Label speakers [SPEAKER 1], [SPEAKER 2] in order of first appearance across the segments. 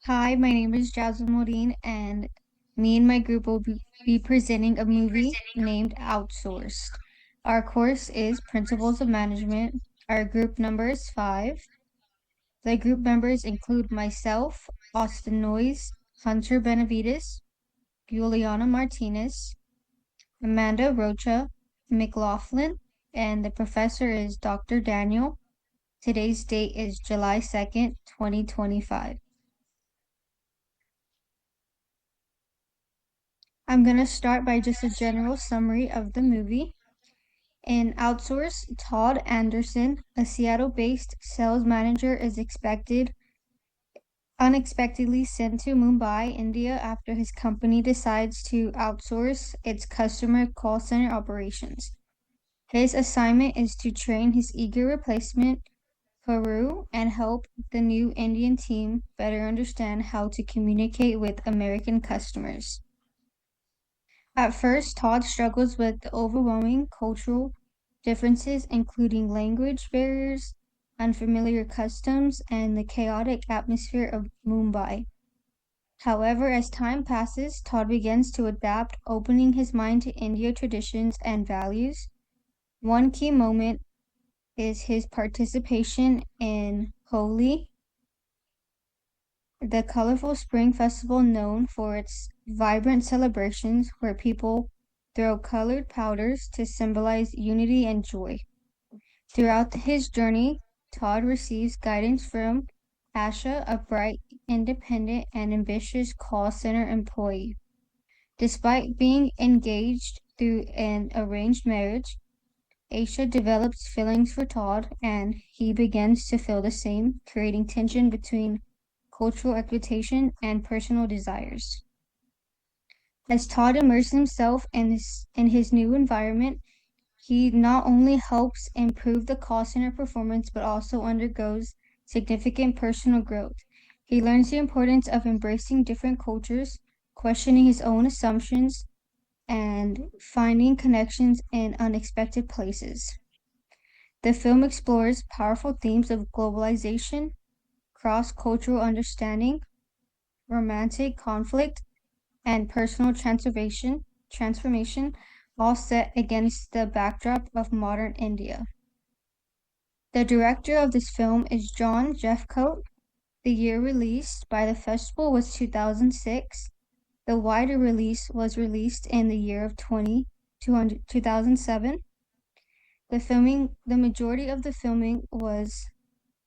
[SPEAKER 1] Hi, my name is Jasmine Modine, and me and my group will be presenting a movie named Outsourced. Our course is Principles of Management. Our group number is 5. The group members include myself, Austin Noyes, Hunter Benavides, Juliana Martinez, Amanda Rocha, McLaughlin, and the professor is Dr. Daniel. Today's date is July 2nd, 2025. I'm going to start by just a general summary of the movie. In Outsource, Todd Anderson, a Seattle-based sales manager, is unexpectedly sent to Mumbai, India after his company decides to outsource its customer call center operations. His assignment is to train his eager replacement, Peru, and help the new Indian team better understand how to communicate with American customers. At first, Todd struggles with the overwhelming cultural differences, including language barriers, unfamiliar customs, and the chaotic atmosphere of Mumbai. However, as time passes, Todd begins to adapt, opening his mind to India traditions and values. One key moment is his participation in Holi, the colorful spring festival known for its vibrant celebrations where people throw colored powders to symbolize unity and joy. Throughout his journey, Todd receives guidance from Asha, a bright, independent, and ambitious call center employee. Despite being engaged through an arranged marriage, Aisha develops feelings for Todd, and he begins to feel the same, creating tension between cultural expectation and personal desires. As Todd immerses himself in his new environment, he not only helps improve the call center performance but also undergoes significant personal growth. He learns the importance of embracing different cultures, questioning his own assumptions, and finding connections in unexpected places. The film explores powerful themes of globalization, cross-cultural understanding, romantic conflict, and personal transformation, all set against the backdrop of modern India. The director of this film is John Jeffcoat. The year released by the festival was 2006. The wider release was released in the year of 2007. The majority of the filming was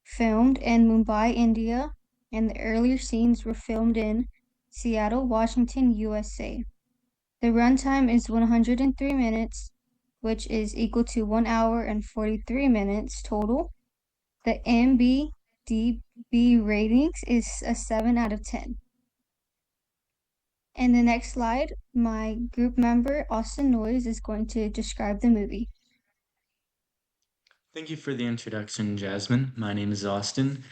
[SPEAKER 1] filmed in Mumbai, India, and the earlier scenes were filmed in Seattle, Washington, USA. The runtime is 103 minutes, which is equal to 1 hour and 43 minutes total. The MBDB ratings is a 7 out of 10. In the next slide, my group member, Austin Noyes, is going to describe the movie.
[SPEAKER 2] Thank you for the introduction, Jasmine. My name is Austin,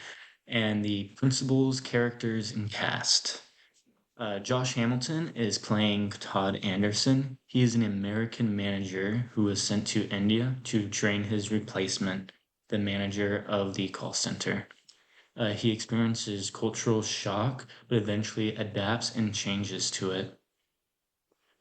[SPEAKER 2] and the principals, characters, and cast. Josh Hamilton is playing Todd Anderson. He is an American manager who was sent to India to train his replacement, the manager of the call center. He experiences cultural shock, but eventually adapts and changes to it.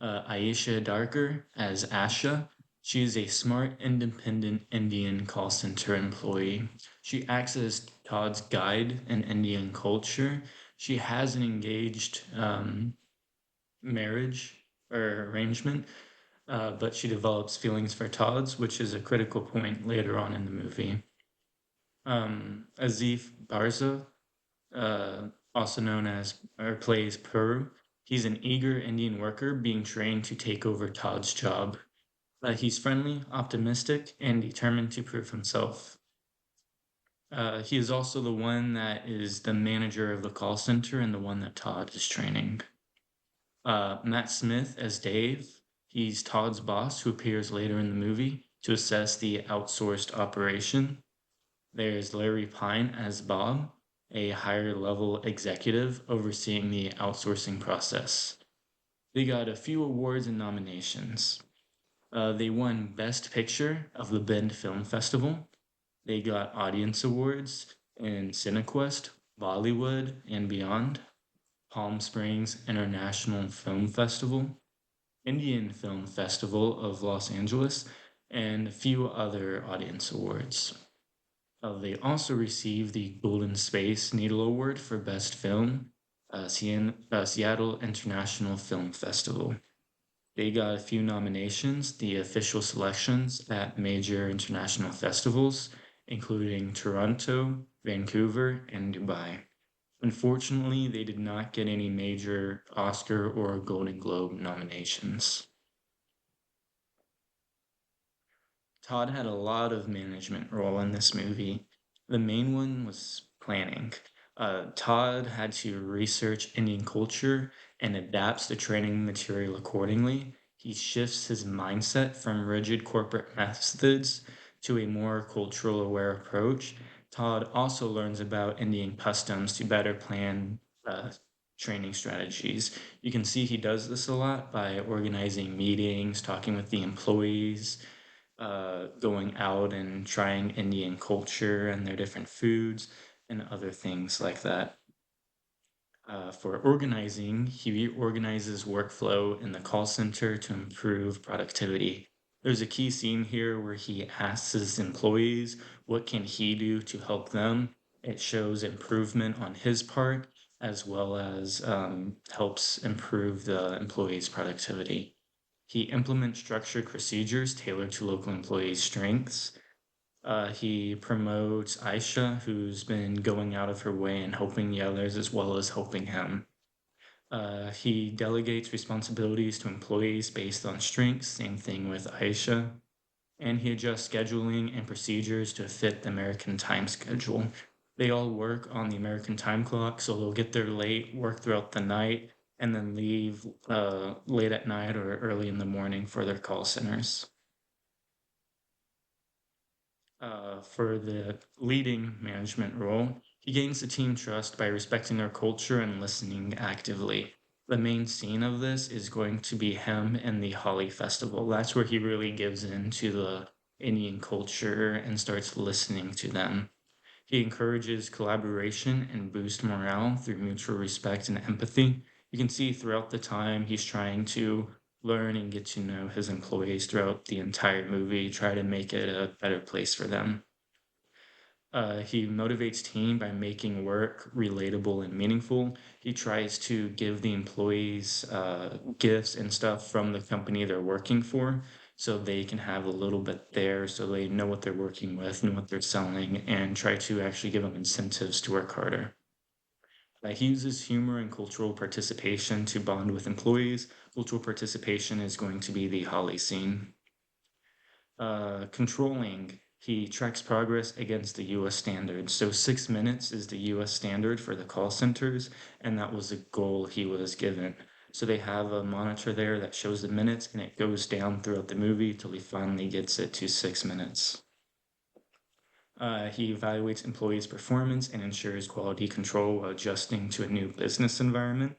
[SPEAKER 2] Aisha Darker as Asha. She is a smart, independent Indian call center employee. She acts as Todd's guide in Indian culture. She has an engaged marriage or arrangement, but she develops feelings for Todd's, which is a critical point later on in the movie. Azif Barza, also known as, or plays Puru. He's an eager Indian worker being trained to take over Todd's job. He's friendly, optimistic, and determined to prove himself. He is also the one that is the manager of the call center and the one that Todd is training. Matt Smith as Dave. He's Todd's boss who appears later in the movie to assess the outsourced operation. There's Larry Pine as Bob, a higher level executive overseeing the outsourcing process. They got a few awards and nominations. They won Best Picture of the Bend Film Festival. They got audience awards in Cinequest, Bollywood, and beyond. Palm Springs International Film Festival, Indian Film Festival of Los Angeles, and a few other audience awards. They also received the Golden Space Needle Award for Best Film, Seattle International Film Festival. They got a few nominations, the official selections at major international festivals, including Toronto, Vancouver, and Dubai. Unfortunately, they did not get any major Oscar or Golden Globe nominations. Todd had a lot of management role in this movie. The main one was planning. Todd had to research Indian culture and adapts the training material accordingly. He shifts his mindset from rigid corporate methods to a more cultural aware approach. Todd also learns about Indian customs to better plan training strategies. You can see he does this a lot by organizing meetings, talking with the employees, going out and trying Indian culture and their different foods and other things like that. For organizing, he reorganizes workflow in the call center to improve productivity. There's a key scene here where he asks his employees what can he do to help them. It shows improvement on his part as well as helps improve the employees' productivity. He implements structured procedures tailored to local employees' strengths. He promotes Aisha, who's been going out of her way and helping the others as well as helping him. He delegates responsibilities to employees based on strengths, same thing with Aisha. And he adjusts scheduling and procedures to fit the American time schedule. They all work on the American time clock, so they'll get there late, work throughout the night, and then leave late at night or early in the morning for their call centers. For the leading management role, he gains the team trust by respecting their culture and listening actively. The main scene of this is going to be him and the Holi Festival. That's where he really gives in to the Indian culture and starts listening to them. He encourages collaboration and boosts morale through mutual respect and empathy. You can see throughout the time he's trying to learn and get to know his employees throughout the entire movie, try to make it a better place for them. He motivates team by making work relatable and meaningful. He tries to give the employees gifts and stuff from the company they're working for so they can have a little bit there so they know what they're working with and what they're selling and try to actually give them incentives to work harder. He uses humor and cultural participation to bond with employees. Cultural participation is going to be the Holly scene. Controlling, he tracks progress against the US standard. So 6 minutes is the US standard for the call centers, and that was the goal he was given. So they have a monitor there that shows the minutes, and it goes down throughout the movie till he finally gets it to 6 minutes. He evaluates employees' performance and ensures quality control while adjusting to a new business environment.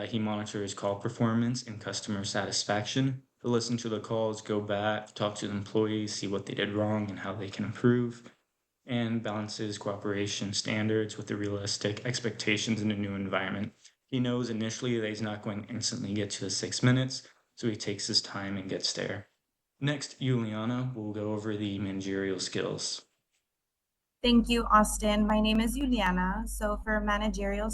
[SPEAKER 2] He monitors call performance and customer satisfaction. He'll listen to the calls, go back, talk to the employees, see what they did wrong and how they can improve, and balances cooperation standards with the realistic expectations in a new environment. He knows initially that he's not going to instantly get to the 6 minutes, so he takes his time and gets there. Next, Juliana will go over the managerial skills.
[SPEAKER 3] Thank you, Austin. My name is Juliana. So, for managerial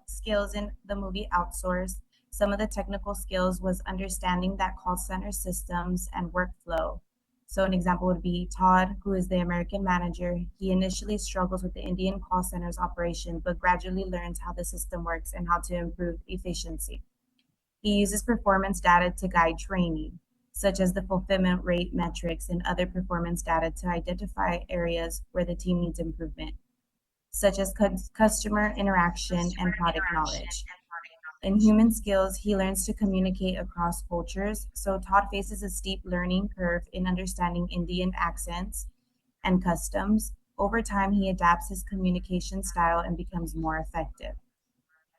[SPEAKER 3] skills in the movie Outsourced, some of the technical skills was understanding that call center systems and workflow. So, an example would be Todd, who is the American manager. He initially struggles with the Indian call center's operation, but gradually learns how the system works and how to improve efficiency. He uses performance data to guide training, such as the fulfillment rate metrics and other performance data to identify areas where the team needs improvement, such as customer interaction and product knowledge. In human skills, he learns to communicate across cultures, so Todd faces a steep learning curve in understanding Indian accents and customs. Over time, he adapts his communication style and becomes more effective.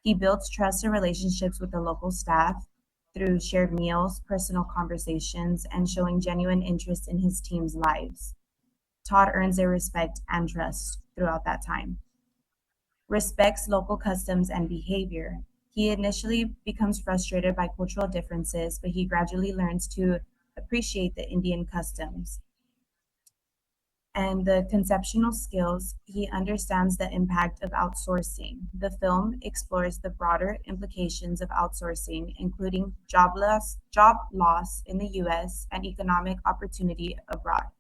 [SPEAKER 3] He builds trust and relationships with the local staff through shared meals, personal conversations, and showing genuine interest in his team's lives. Todd earns their respect and trust throughout that time. Respects local customs and behavior. He initially becomes frustrated by cultural differences, but he gradually learns to appreciate the Indian customs and the conceptual skills. He understands the impact of outsourcing. The film explores the broader implications of outsourcing, including job loss in the US and economic opportunity abroad.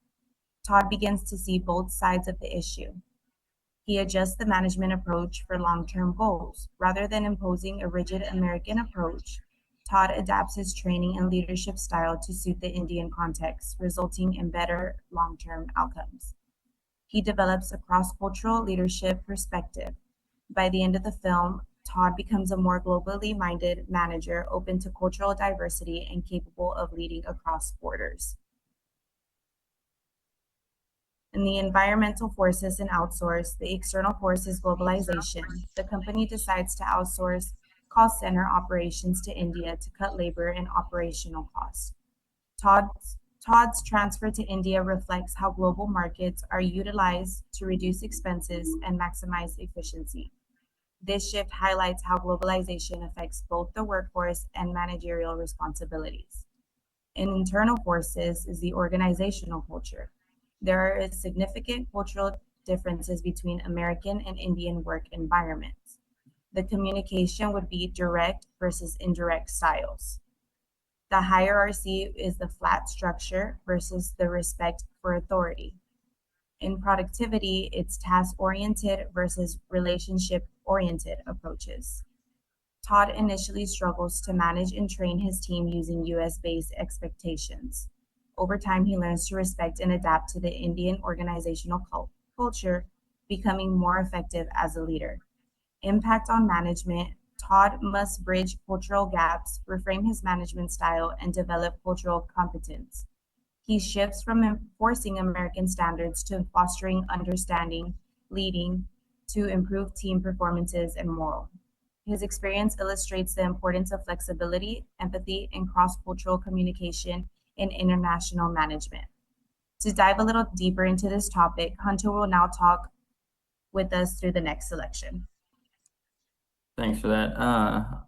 [SPEAKER 3] Todd begins to see both sides of the issue. He adjusts the management approach for long-term goals. Rather than imposing a rigid American approach, Todd adapts his training and leadership style to suit the Indian context, resulting in better long-term outcomes. He develops a cross-cultural leadership perspective. By the end of the film, Todd becomes a more globally minded manager, open to cultural diversity and capable of leading across borders. In the environmental forces and outsource, the external force is globalization. The company decides to outsource call center operations to India to cut labor and operational costs. Todd's transfer to India reflects how global markets are utilized to reduce expenses and maximize efficiency. This shift highlights how globalization affects both the workforce and managerial responsibilities. In internal forces is the organizational culture. There are significant cultural differences between American and Indian work environments. The communication would be direct versus indirect styles. The hierarchy is the flat structure versus the respect for authority. In productivity, it's task oriented versus relationship oriented approaches. Todd initially struggles to manage and train his team using US based expectations. Over time, he learns to respect and adapt to the Indian organizational culture, becoming more effective as a leader. Impact on management: Todd must bridge cultural gaps, reframe his management style, and develop cultural competence. He shifts from enforcing American standards to fostering understanding, leading to improve team performances and morale. His experience illustrates the importance of flexibility, empathy, and cross cultural communication in international management. To dive a little deeper into this topic, Hunter will now talk with us through the next selection.
[SPEAKER 4] Thanks for that.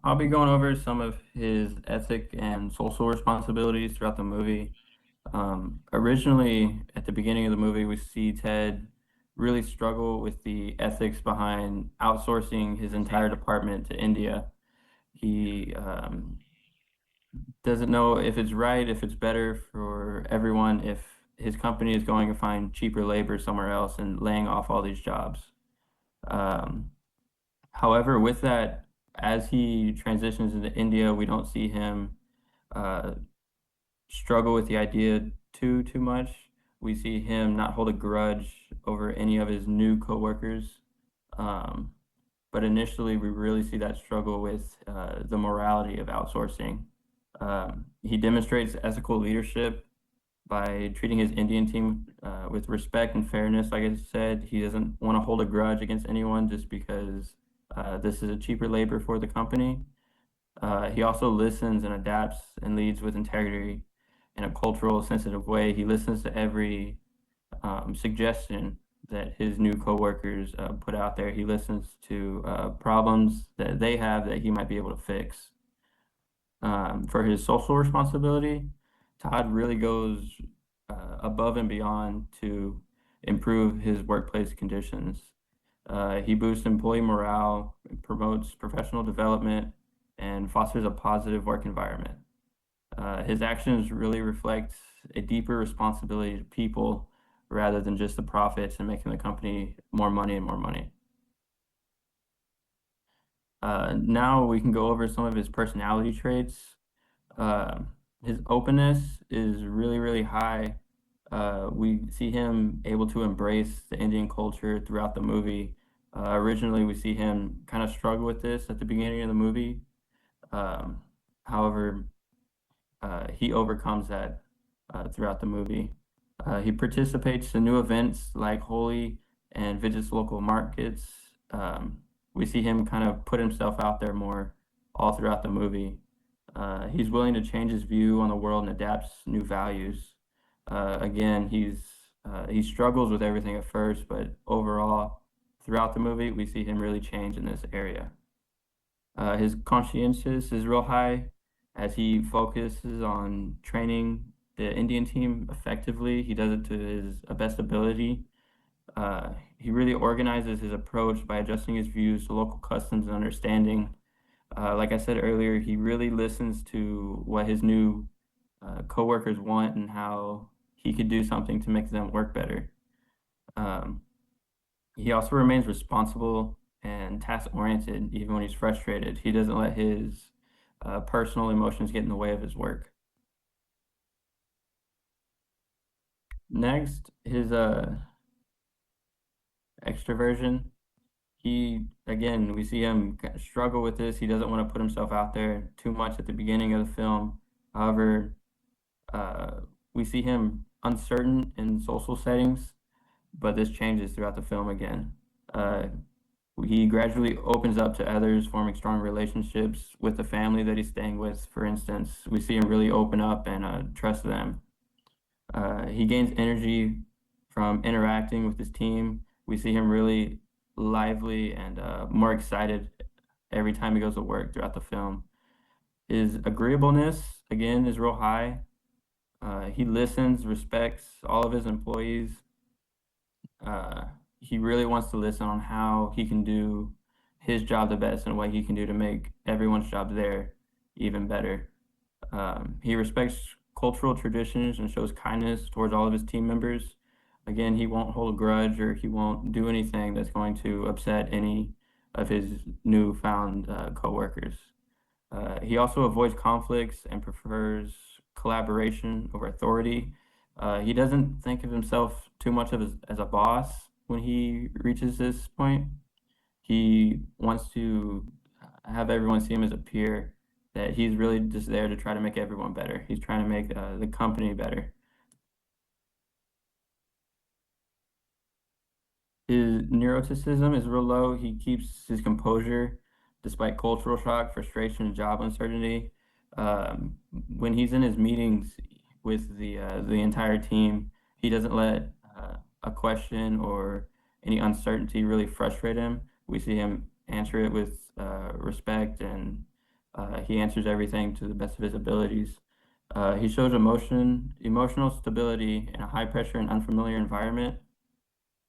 [SPEAKER 4] I'll be going over some of his ethic and social responsibilities throughout the movie. Originally, at the beginning of the movie, we see Ted really struggle with the ethics behind outsourcing his entire department to India. He doesn't know if it's right, if it's better for everyone, if his company is going to find cheaper labor somewhere else and laying off all these jobs. However, with that, as he transitions into India, we don't see him struggle with the idea too much. We see him not hold a grudge over any of his new coworkers. But initially, we really see that struggle with the morality of outsourcing. He demonstrates ethical leadership by treating his Indian team with respect and fairness. Like I said, he doesn't want to hold a grudge against anyone just because this is a cheaper labor for the company. He also listens and adapts and leads with integrity in a cultural sensitive way. He listens to every suggestion that his new coworkers put out there. He listens to problems that they have that he might be able to fix. For his social responsibility, Todd really goes above and beyond to improve his workplace conditions. He boosts employee morale, promotes professional development, and fosters a positive work environment. His actions really reflect a deeper responsibility to people rather than just the profits and making the company more money and more money. Now we can go over some of his personality traits. His openness is really high. We see him able to embrace the Indian culture throughout the movie. Originally, we see him kind of struggle with this at the beginning of the movie. However, he overcomes that throughout the movie. He participates in new events like Holi and visits local markets. We see him kind of put himself out there more all throughout the movie. He's willing to change his view on the world and adapts new values. Again, he struggles with everything at first, but overall, throughout the movie, we see him really change in this area. His conscientious is real high as he focuses on training the Indian team effectively. He does it to his best ability. He really organizes his approach by adjusting his views to local customs and understanding. Like I said earlier, he really listens to what his new coworkers want and how he could do something to make them work better. Um, he also remains responsible and task-oriented even when he's frustrated. He doesn't let his personal emotions get in the way of his work. Next, his extroversion. Again, we see him struggle with this. He doesn't want to put himself out there too much at the beginning of the film. However, we see him uncertain in social settings, but this changes throughout the film again. He gradually opens up to others, forming strong relationships with the family that he's staying with. For instance, we see him really open up and trust them. He gains energy from interacting with his team. We see him really lively and more excited every time he goes to work throughout the film. His agreeableness, again, is real high. He listens, respects all of his employees. He really wants to listen on how he can do his job the best and what he can do to make everyone's job there even better. He respects cultural traditions and shows kindness towards all of his team members. Again, he won't hold a grudge or he won't do anything that's going to upset any of his newfound coworkers. He also avoids conflicts and prefers collaboration over authority. He doesn't think of himself too much as a boss when he reaches this point. He wants to have everyone see him as a peer, that he's really just there to try to make everyone better. He's trying to make the company better. His neuroticism is real low. He keeps his composure despite cultural shock, frustration, and job uncertainty. When he's in his meetings with the entire team, he doesn't let a question or any uncertainty really frustrate him. We see him answer it with respect, and he answers everything to the best of his abilities. He shows emotional stability in a high pressure and unfamiliar environment.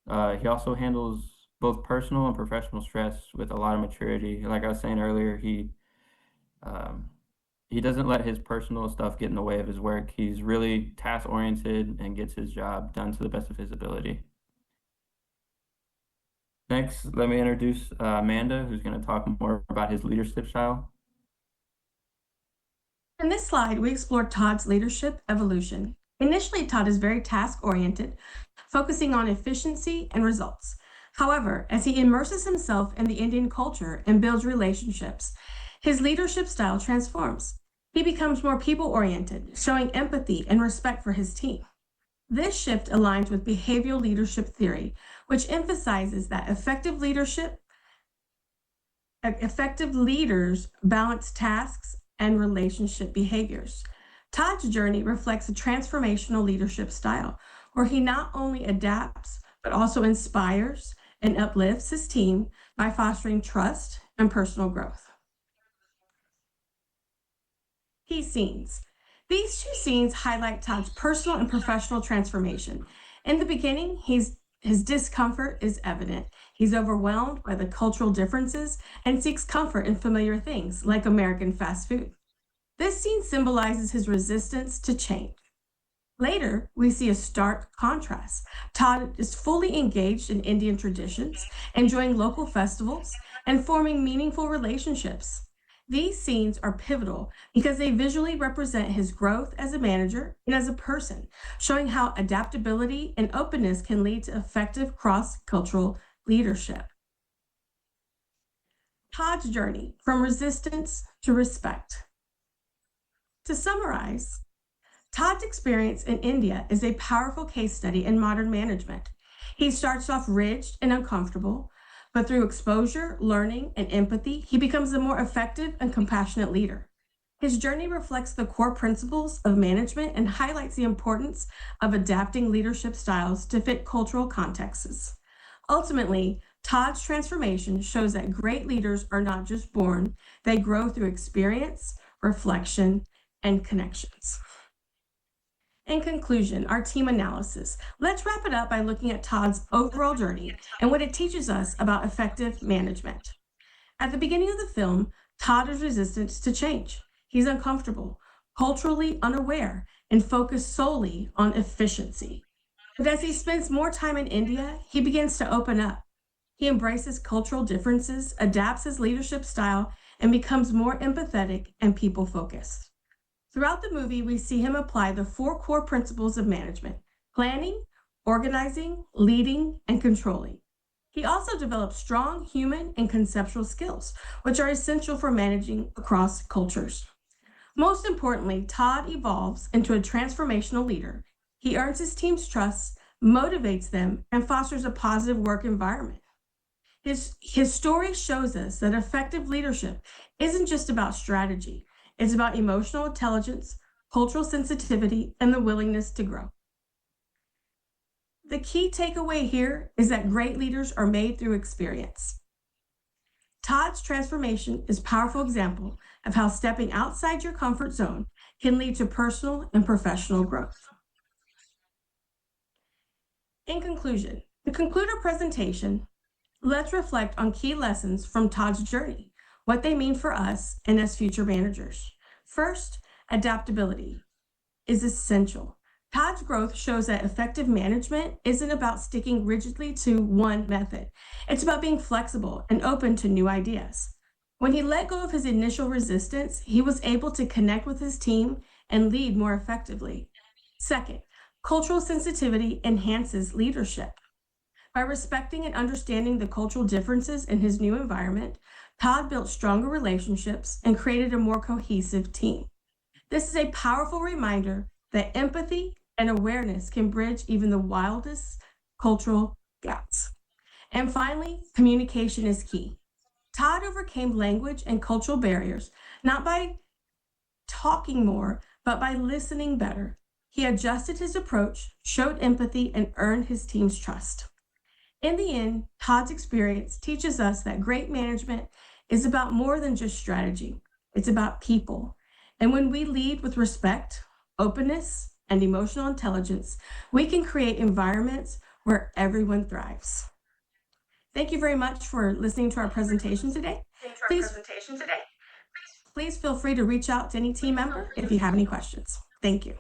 [SPEAKER 4] He also handles both personal and professional stress with a lot of maturity. Like I was saying earlier, he doesn't let his personal stuff get in the way of his work. He's really task oriented and gets his job done to the best of his ability. Next, let me introduce Amanda, who's going to talk more about his leadership style.
[SPEAKER 5] In this slide, we explore Todd's leadership evolution. Initially, Todd is very task-oriented, focusing on efficiency and results. However, as he immerses himself in the Indian culture and builds relationships, his leadership style transforms. He becomes more people-oriented, showing empathy and respect for his team. This shift aligns with behavioral leadership theory, which emphasizes that effective leaders balance tasks and relationship behaviors. Todd's journey reflects a transformational leadership style where he not only adapts, but also inspires and uplifts his team by fostering trust and personal growth. Key scenes. These two scenes highlight Todd's personal and professional transformation. In the beginning, his discomfort is evident. He's overwhelmed by the cultural differences and seeks comfort in familiar things like American fast food. This scene symbolizes his resistance to change. Later, we see a stark contrast. Todd is fully engaged in Indian traditions, enjoying local festivals, and forming meaningful relationships. These scenes are pivotal because they visually represent his growth as a manager and as a person, showing how adaptability and openness can lead to effective cross-cultural leadership. Todd's journey from resistance to respect. To summarize, Todd's experience in India is a powerful case study in modern management. He starts off ridged and uncomfortable, but through exposure, learning, and empathy, he becomes a more effective and compassionate leader. His journey reflects the core principles of management and highlights the importance of adapting leadership styles to fit cultural contexts. Ultimately, Todd's transformation shows that great leaders are not just born, they grow through experience, reflection, and connections. In conclusion, our team analysis. Let's wrap it up by looking at Todd's overall journey and what it teaches us about effective management. At the beginning of the film, Todd is resistant to change. He's uncomfortable, culturally unaware, and focused solely on efficiency. But as he spends more time in India, he begins to open up. He embraces cultural differences, adapts his leadership style, and becomes more empathetic and people-focused. Throughout the movie, we see him apply the 4 core principles of management: planning, organizing, leading, and controlling. He also develops strong human and conceptual skills, which are essential for managing across cultures. Most importantly, Todd evolves into a transformational leader. He earns his team's trust, motivates them, and fosters a positive work environment. His story shows us that effective leadership isn't just about strategy. It's about emotional intelligence, cultural sensitivity, and the willingness to grow. The key takeaway here is that great leaders are made through experience. Todd's transformation is a powerful example of how stepping outside your comfort zone can lead to personal and professional growth. In conclusion, to conclude our presentation, let's reflect on key lessons from Todd's journey, what they mean for us and as future managers. First, adaptability is essential. Todd's growth shows that effective management isn't about sticking rigidly to one method. It's about being flexible and open to new ideas. When he let go of his initial resistance, he was able to connect with his team and lead more effectively. Second, cultural sensitivity enhances leadership. By respecting and understanding the cultural differences in his new environment, Todd built stronger relationships and created a more cohesive team. This is a powerful reminder that empathy and awareness can bridge even the wildest cultural gaps. And finally, communication is key. Todd overcame language and cultural barriers, not by talking more, but by listening better. He adjusted his approach, showed empathy, and earned his team's trust. In the end, Todd's experience teaches us that great management is about more than just strategy. It's about people. And when we lead with respect, openness, and emotional intelligence, we can create environments where everyone thrives. Thank you very much for listening to our presentation today. Please feel free to reach out to any team member if you have any questions. Thank you.